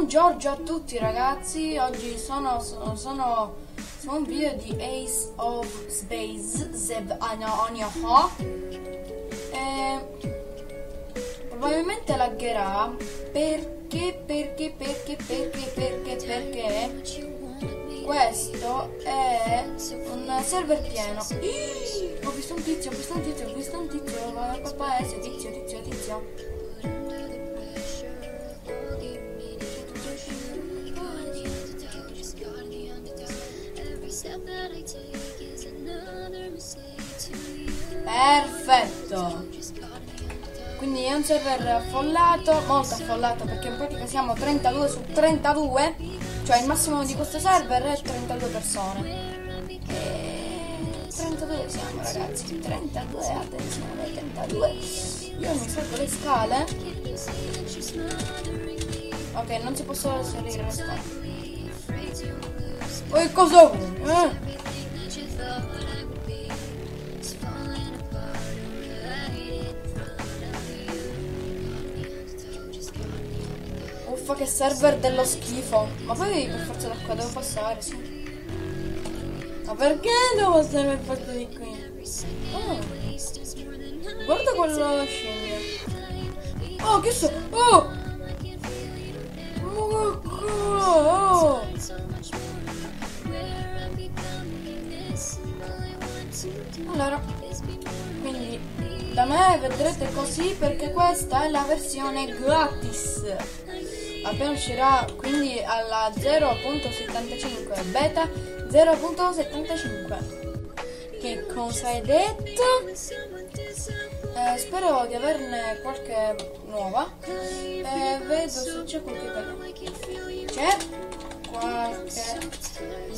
Buongiorno a tutti ragazzi, oggi sono su un video di Ace of Spades Zev Anyoho probabilmente laggerà perché questo è un server pieno. Ho visto un tizio, papà tizio. Perfetto, quindi è un server affollato, molto affollato, perché in pratica siamo 32 su 32, cioè il massimo di questo server è 32 persone e 32 siamo ragazzi, 32, attenzione, 32. Io mi salgo le scale. Ok, non si possono salire le scale. Poi cosa vuoi? Uffa, che server dello schifo. Ma poi per forza d'acqua devo passare, sì. Ma perché devo passare per forza di qui? Oh, guarda quello scimmia. Oh, che so? Oh! Oh! Allora, quindi da me vedrete così perché questa è la versione gratis. Appena uscirà quindi alla 0.75 beta 0.75. Che cosa hai detto? Spero di averne qualche nuova. Vedo se c'è qualche italiano. C'è qualche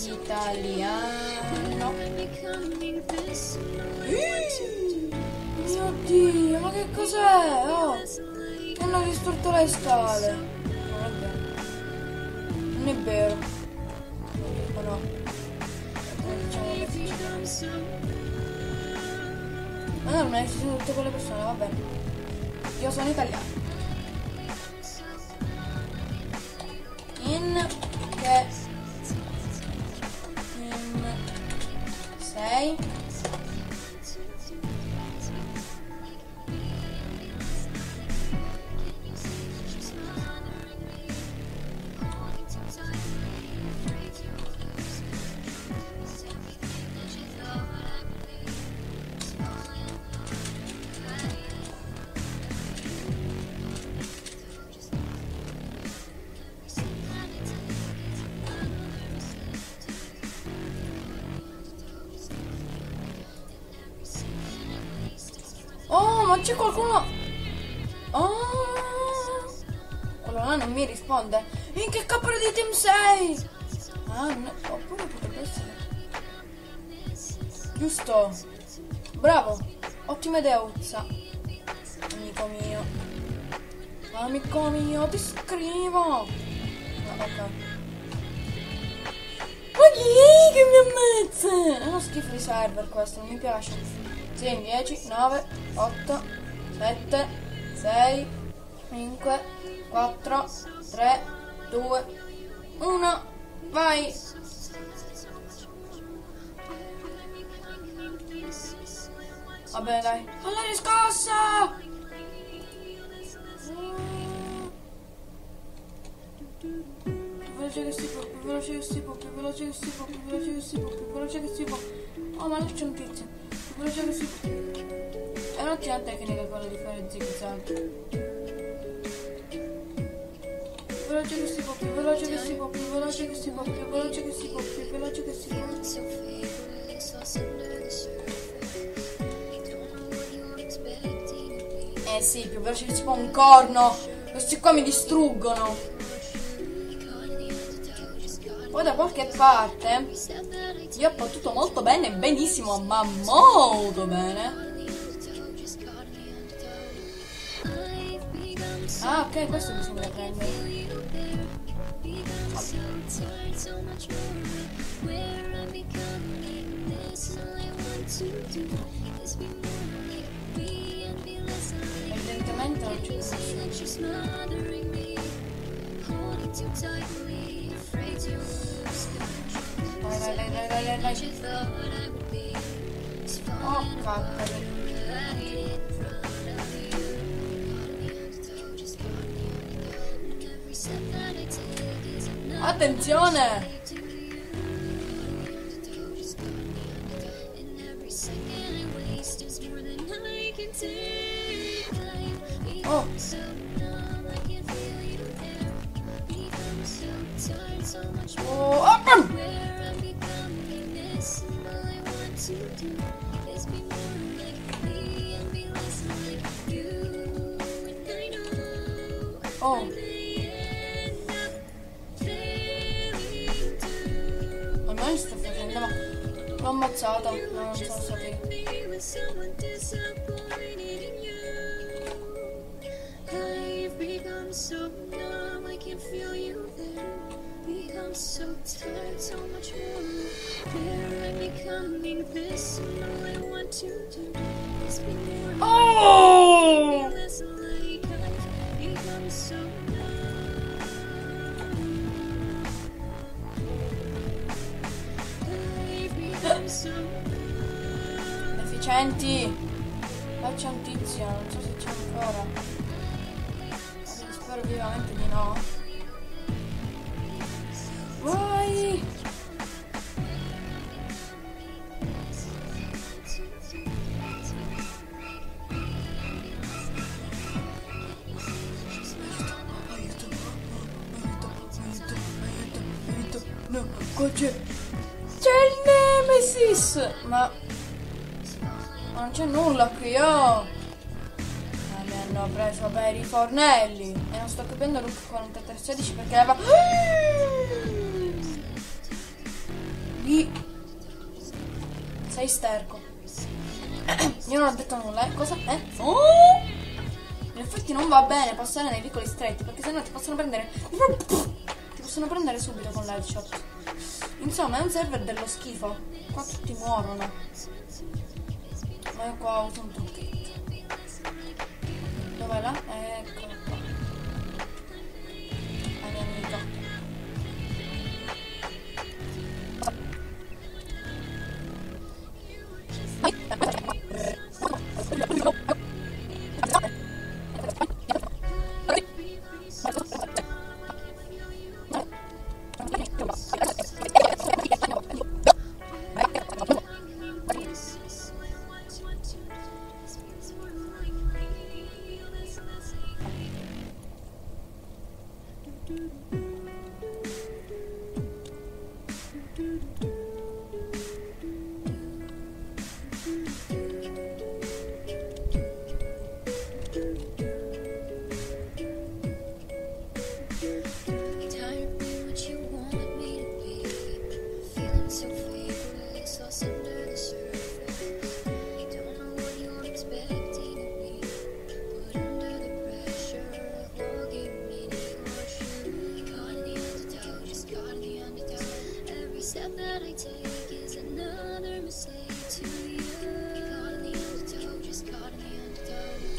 italiano. Mio Dio, ma che cos'è? Oh, che hanno distrutto le scale. Non è vero. Ma no. Ma no, non esistono tutte quelle persone, va bene. Io sono italiano. In che sei? Oh, ma c'è qualcuno. Oh, quello là non mi risponde. In che cappero di team sei? Ah, no, oppure potrebbe essere. Giusto. Bravo. Ottima idea, Uzza. Amico mio. Amico mio, ti scrivo. No, ok. Ma chi è che mi ammazza? È uno schifo di server questo, non mi piace. Sì, 10, 9, 8, 7, 6, 5, 4, 3, 2, 1, vai! Vabbè dai, alla riscossa! Più veloce che si può, più veloce che si può, più veloce che si può, più veloce che si può, più veloce che si può. Oh, ma lì c'è un tizio. Più veloce che si può. È un'ottima tecnica quella di fare zig-zag. Più veloce che si può, più veloce che si può, più veloce che si può, più veloce che si può, più veloce che si può. Sì, più veloce che si può, un corno. Questi qua mi distruggono. Poi da qualche parte io ho potuto molto bene, benissimo, ma molto bene. Ah, ok, questo bisogna prendere. Evidentemente non c'è nessuno. Vai. Oh, cacchio. Attenzione! Oh! Oh! Oh! Ormai sto facendo, ma l'ho ammazzato, no, non sono stati. Oh! Deficienti! Là c'è un tizio, non so se c'è ancora. Spero vivamente di no. Vai! No, qua c'è il Nemesis! Ma non c'è nulla qui, oh! Mi hanno preso per i fornelli e non sto capendo Luke 4316 perché aveva... Lì sei sterco. Io non ho detto nulla, cosa? Oh! In effetti non va bene passare nei vicoli stretti perché sennò ti possono prendere... Ti possono prendere subito con l'headshot. Insomma è un server dello schifo. Qua tutti muorono. Ma io qua uso un toolkit. Dov'è là? Eccola qua. La mia amica.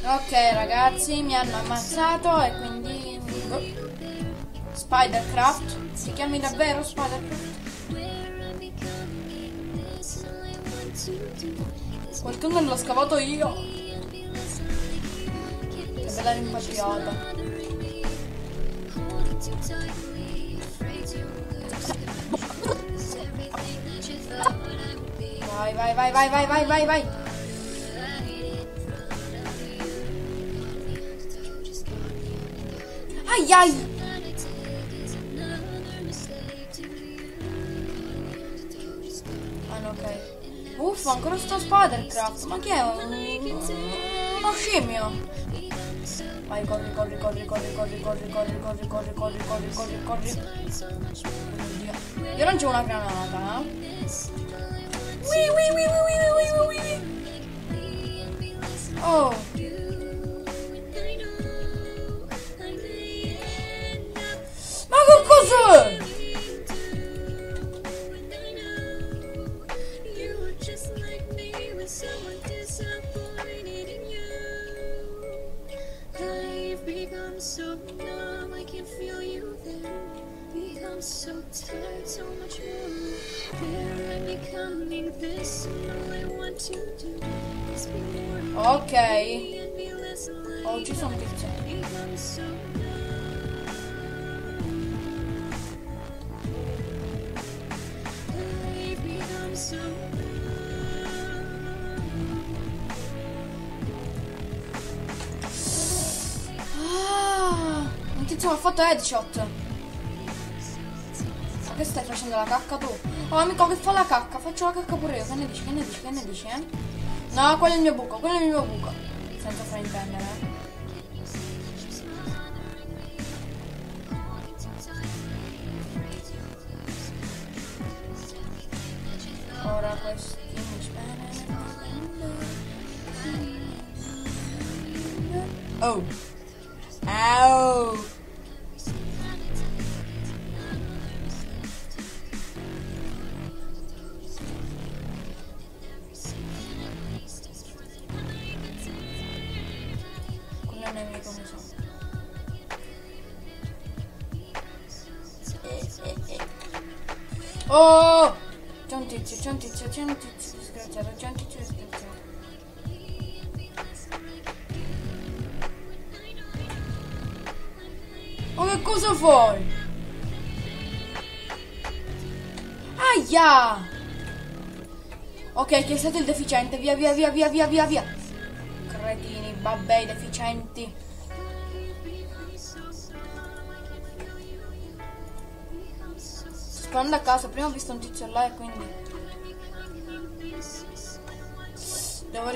Ok ragazzi, mi hanno ammazzato e quindi Spidercraft, si chiami davvero Spidercraft? Quel tunnel l'ho scavato io. Che bella rimpatriata. Vai. Ai! Ah no, ok. Uffa, ancora sto Spidercraft. Ma che è? Uno scimmio. Vai, corri. Io non c'è una granata, Oh! Ma che cos'è? Ok. Oh, ci sono tizio. Ah, un tizio mi ha fatto headshot. Ma che stai facendo la cacca tu? Oh amico che fa la cacca, faccio la cacca pure io. Che ne dici? Che ne dici? Che ne dici, No, quello è il mio buco, quello è il mio buco. Senza fraintendere, Ora questi Oh. Ow. Quello è un nemico, mi so. Oh! C'è un tizio disgraziato, c'è un tizio disgraziato. Ma che cosa vuoi? Aia! Ok, chi è stato il deficiente? Via. Cretini, vabbè, deficienti. Sto andando a casa, prima ho visto un tizio là e quindi devo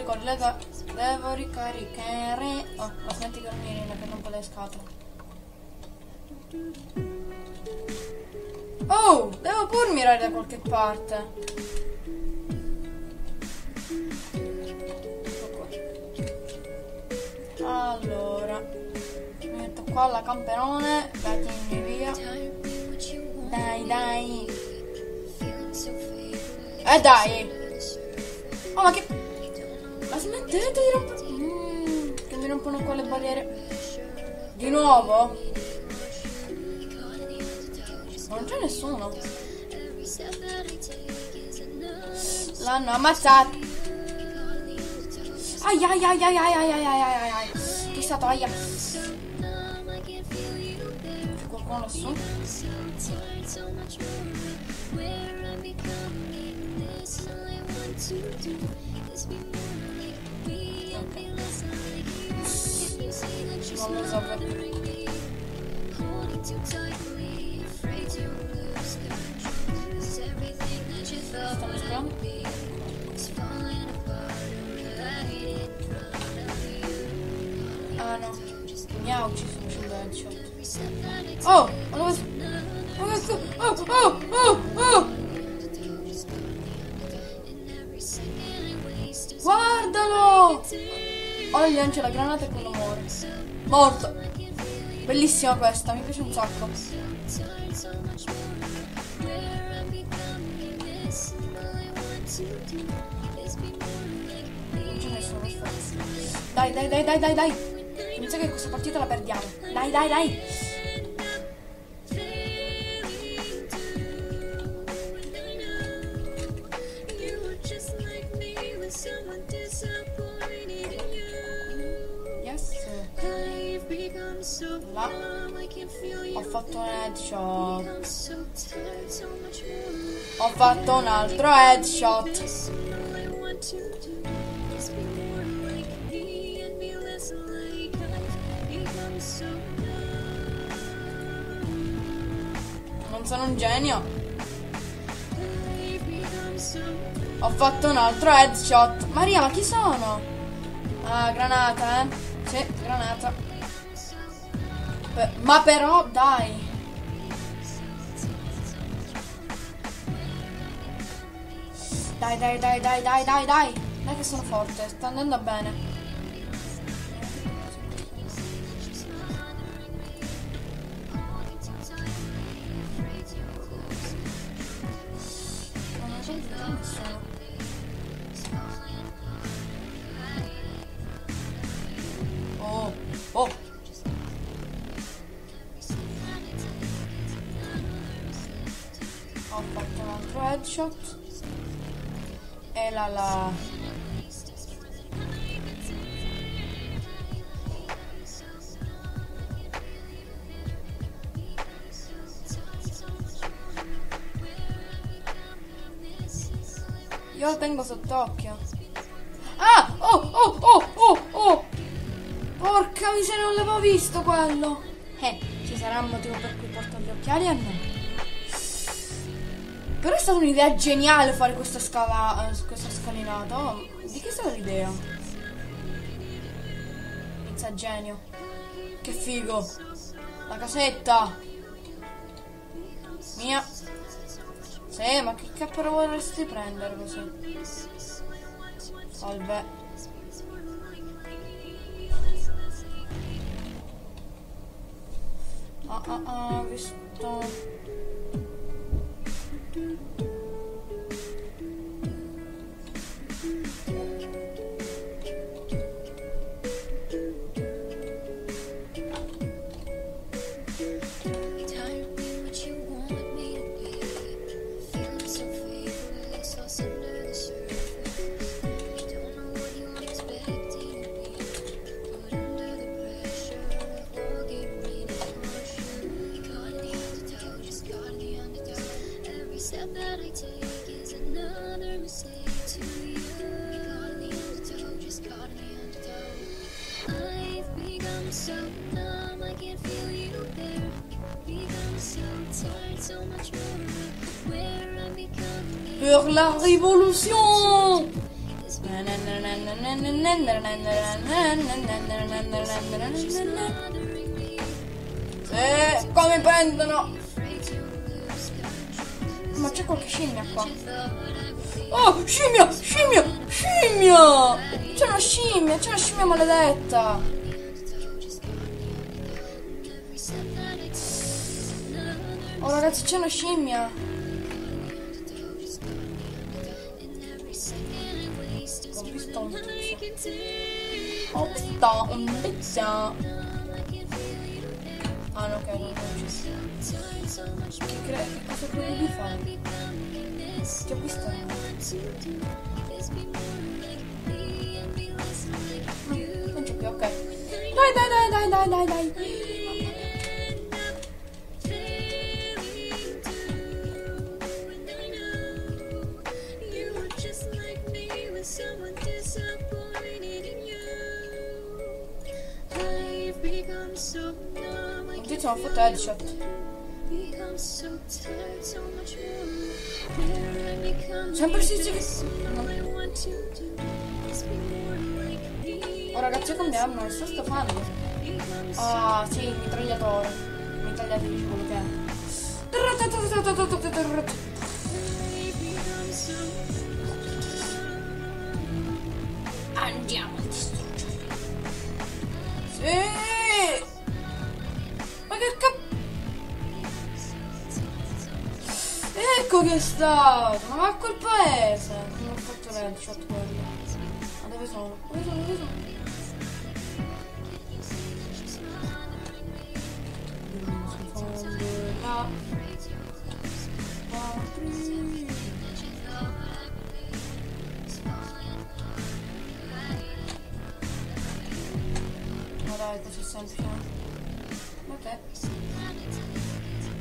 ricaricare. Oh, ma smetti che non mi rina, che non le scatole. Oh, devo pur mirare da qualche parte. Allora, mi metto qua alla camperone, datemi via. Dai. Dai. Oh, ma che... Ma smettete di rompere... che mi rompono qua le barriere. Di nuovo? Ma non c'è nessuno. L'hanno ammazzato. Ai. Che è stato? Aia. C'è qualcuno lassù? Non lo so perché. Stanno sparando? Ah no, mi ha ucciso sul headshot. Oh, ma dove... Oh! Guardalo! Oh, gli lancia la granata e quello muore. Morto! Bellissima questa, mi piace un sacco. Non c'è nessuno per forza. Dai. Mi sa che questa partita la perdiamo. Dai. Yes. Là. Ho fatto un headshot. Ho fatto un altro headshot. Non sono un genio. Ho fatto un altro headshot. Maria, ma chi sono? Ah, granata, Sì, granata. Ma però, dai. Dai. Dai che sono forte, sta andando bene. Oh. Ho fatto un altro headshot. E la io lo tengo sott'occhio. Ah! Oh! Porca miseria, non l'avevo visto quello. Ci sarà un motivo per cui porto gli occhiali a no. Però è stata un'idea geniale fare questa scalinata. Oh, di che è stata l'idea? Pizza genio. Che figo. La casetta. Mia. Sì, ma che cappero vorresti prendere così? Salve. Visto. Per la rivolution! Come prendono? Ma c'è qualche scimmia qua? Oh, scimmia! C'è una scimmia maledetta! Oh ragazzi, c'è una scimmia! Ho visto un pizza! Ah no, ok, non c'è. Che cosa credi di fare? Che ho visto? Non c'è più, ok. Dai. Oddio, ho fatto headshot. Sempre si no. Oh ragazzi, cambiamo, sto stofando. Ah sì, mitragliatore. Mitragliatrice, quello che è. Andiamo a distruggere. Sì. Ma che ecco che è stato. Ma va a quel paese. Non ho fatto l'headshot quello. Ma dove sono? Ma dai, così semplice. Ok.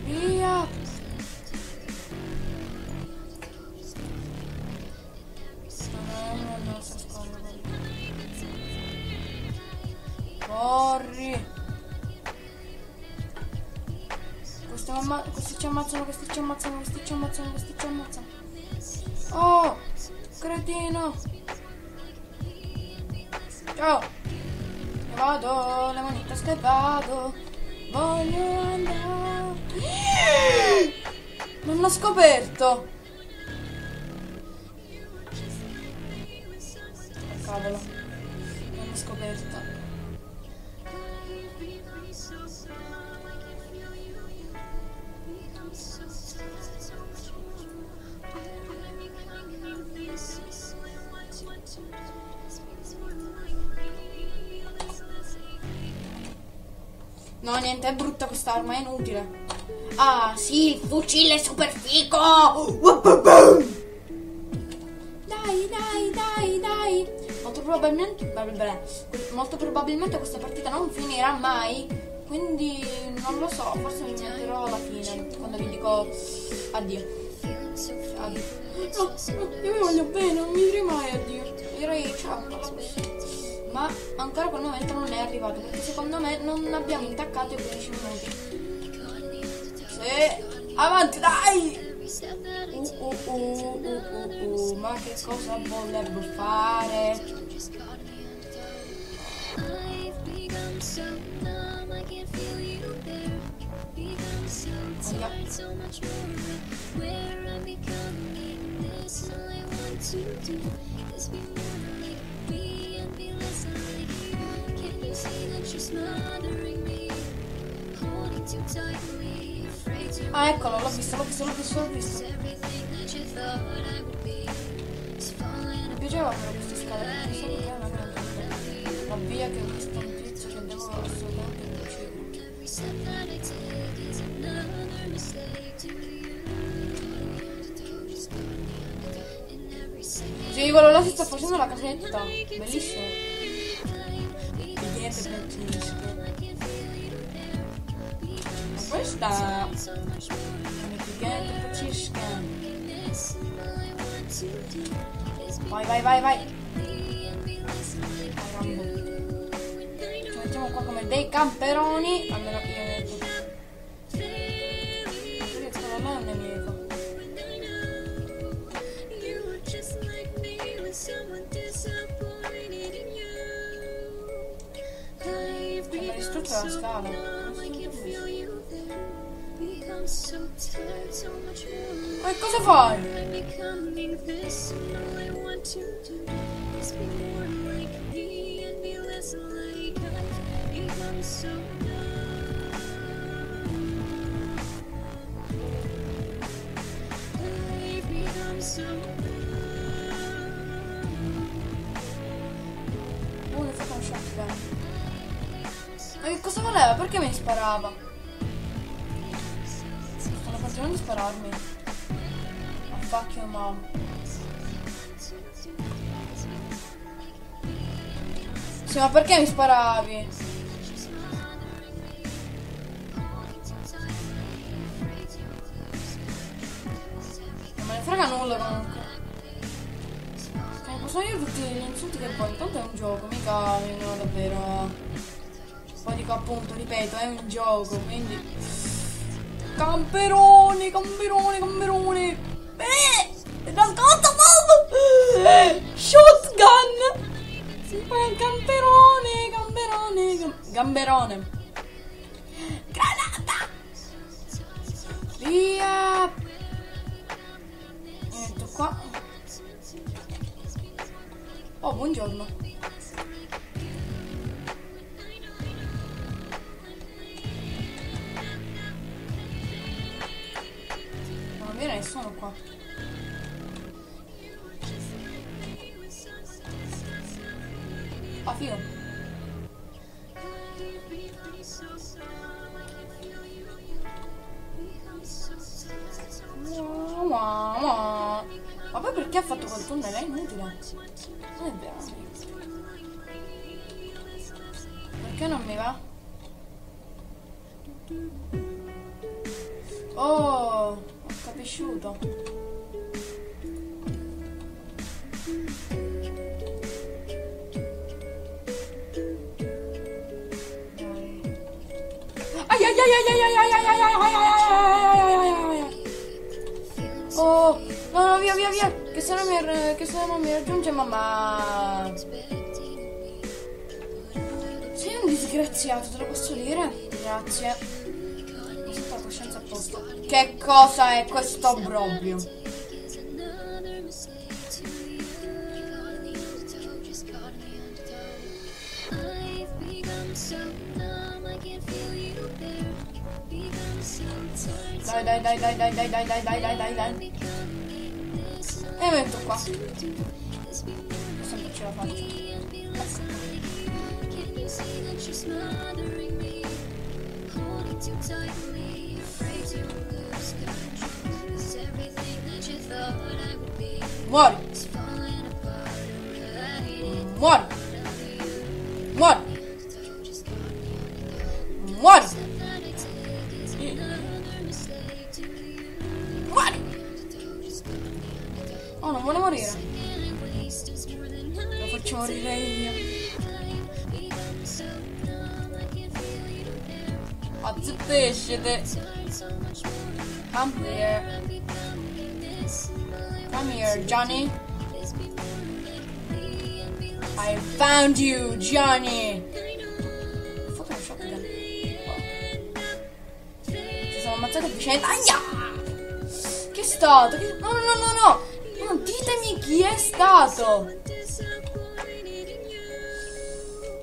Via! Non si nasconde. Corri! Questi ci ammazzano. Oh! Cretino! Ciao! Io vado, le manite che vado. Voglio andare. Non l'ho scoperto! Oh, cavolo. Non l'ho scoperto. No, niente, è brutta quest'arma, è inutile. Ah, sì, il fucile super fico! Dai. Molto probabilmente questa partita non finirà mai. Quindi non lo so, forse mi metterò alla fine quando vi dico addio. No, io vi voglio bene, non mi direi mai addio. Direi ciao. Ma ancora quel momento non è arrivato, perché secondo me non abbiamo intaccato i 15 minuti. Sì, avanti, dai! Ma che cosa volevo fare? Ah, eccolo, l'ho visto. Mi piaceva però questa scala, perché so che è una grande. Ma via che ho visto un tizio che devo assolutamente uccidere. Sì, quello là si sta facendo la casetta. Bellissimo. Niente pazzesco. Questa niente pazzesca. Vai. Ci mettiamo qua come dei camperoni. Almeno io vedo. Perché non è un nemico. Hanno distrutto la scala. Ma cosa fai? Ne fa un shotgun. Ma che cosa voleva? Perché mi sparava? Stanno continuando a spararmi. Ah, fuck your mom. Sì, ma perché mi sparavi? Non me ne frega nulla comunque. Posso dire tutti gli insulti che vuoi, tanto è un gioco, mica no, davvero. Poi dico appunto, ripeto, è un gioco, quindi. Camperoni! Nascosto mob! Shotgun! Si fa un gamberone! Granata! Via! Mi metto qua. Oh, buongiorno. Non viene nessuno qua. Ah, figo. Ma poi perché ha fatto quel tunnel? È inutile. Non è vero. Perché non mi va? Oh, ho capisciuto. Oh, no, via, che se non mi raggiunge mamma. Sei un disgraziato, te lo posso dire? Grazie. Mi sento la coscienza a posto. Che cosa è questo obbrobrio? Dai. E metto qua. Sempre ce la faccio. Muori. Muori. Muori. Muori. Muori. Oh, non vuole morire. Lo faccio morire io. Azzittisciti. Come here. Come here, Johnny. I found you, Johnny. Photoshop gun. Si sono ammazzati a vicenda. Aia! Che è stato? No, no, no, no, no! No, ditemi chi è stato!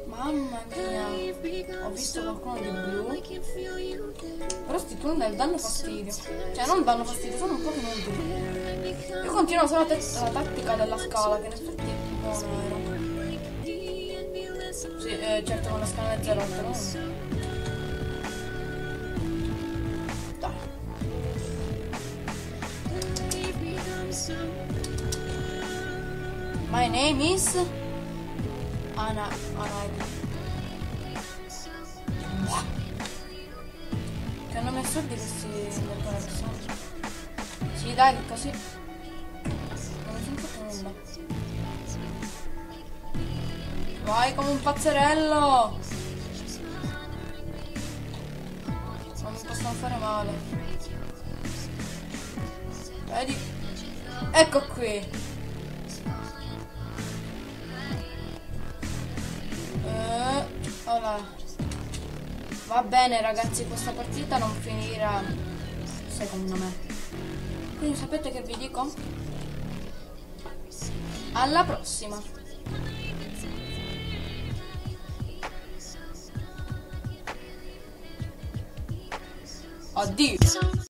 Mamma mia! Ho visto qualcuno di blu. Però sti tunnel danno fastidio. Cioè, non danno fastidio, sono un po' inutili. Io continuo solo la tattica della scala, che in effetti non era. Sì, certo con la scala è 0, no? Dai. My name is Anna. Che hanno messo di questi persone. Sì, dai, che così non mi sono fatto nulla. Vai come un pazzerello. Non mi possono fare male. Vedi? Ecco qui. Allora. Va bene ragazzi, questa partita non finirà secondo me. Quindi sapete che vi dico? Alla prossima. Addio.